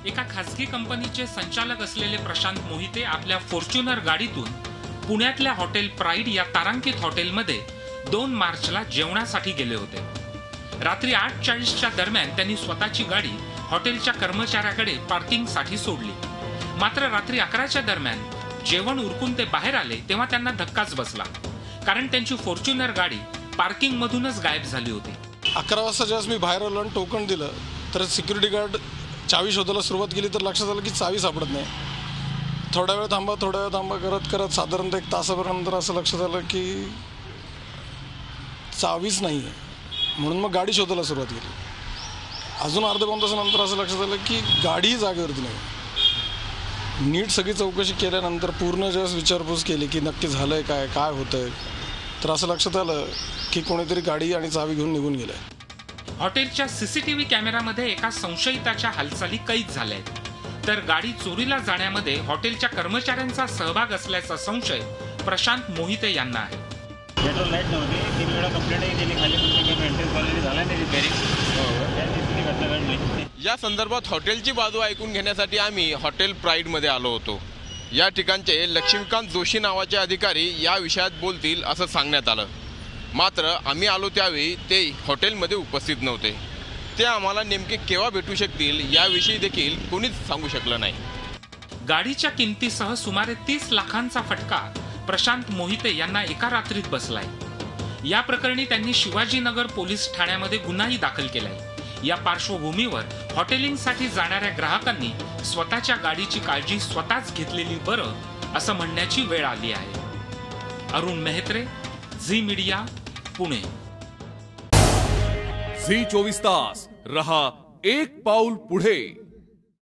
एका खासगी कंपनीचे संचालक असलेले प्रशांत मोहिते आपल्या फॉर्च्युनर गाडीतून पुण्यातल्या हॉटेल प्राईड या तारांकित हॉटेलमध्ये 2 मार्चला जेवणासाठी गेले होते। रात्री 8:40च्या दरम्यान त्यांनी स्वतःची गाडी हॉटेलच्या कर्मचाऱ्याकडे पार्किंगसाठी सोडली। मात्र रात्री 11च्या दरम्यान जेवण उरकून ते बाहेर आले तेव्हा त्यांना धक्काच बसला, कारण त्यांची फॉर्च्युनर गाडी पार्किंग मधूनच गायब झाली होती। 11 वाजता जेव्हा मी बाहेर आलो आणि टोकन दिलं तर सिक्युरिटी गार्ड चावी शोधायला सुरुवात केली तर लक्षात आलं की चावी सापडत नाही। थोडा वेळ थांबा करत करत साधारणतः 1 तासापर्यंत असं लक्षात आलं की चावीच नाही आहे, म्हणून मग गाडी शोधायला सुरुवात केली। अजून अर्ध्या पाऊण तासानंतर असं लक्षात आलं की गाडीही जागेवरती नाही। नीट सगळी चौकशी केल्यानंतर पूर्ण जेव्हा विचारपूस केली की नक्की झालंय काय होतंय, तर असं लक्षात आलं की कोणीतरी गाडी आणि चावी घेऊन निघून गेलंय। हॉटेलच्या सीसीटीव्ही कॅमेऱ्यामध्ये एका संशयिताच्या हालचाली कैद झाल्या आहेत, तर गाडी चोरीला जाण्यामध्ये हॉटेलच्या कर्मचाऱ्यांचा सहभाग असल्याचा संशय प्रशांत मोहिते यांना आहे। या संदर्भात हॉटेलची बाजू ऐकून घेण्यासाठी आम्ही हॉटेल प्राईड मध्ये आलो होतो। या ठिकाणचे लक्ष्मीकांत जोशी नावाचे अधिकारी या विषयात बोलतील असं सांगण्यात आलं, मात्र आम्ही आलो त्यावेळी ते हॉटेलमध्ये उपस्थित नव्हते। ते आम्हाला नेमके केव्हा भेटू शकतील याविषयी देखील कोणीच सांगू शकलं नाही। गाडीच्या किमतीसह सुमारे 30 लाखांचा फटका प्रशांत मोहिते यांना एका रात्रीत बसलाय। या प्रकरणी त्यांनी शिवाजीनगर पोलीस ठाण्यामध्ये गुन्हाही दाखल केलाय। या पार्श्वभूमीवर हॉटेलिंगसाठी जाणाऱ्या ग्राहकांनी स्वतःच्या गाडीची काळजी स्वतःच घेतलेली बरं असं म्हणण्याची वेळ आली आहे। अरुण मेहत्रे, झी मीडिया, पुणे। झी 24 तास रहा एक पाऊल पुढे।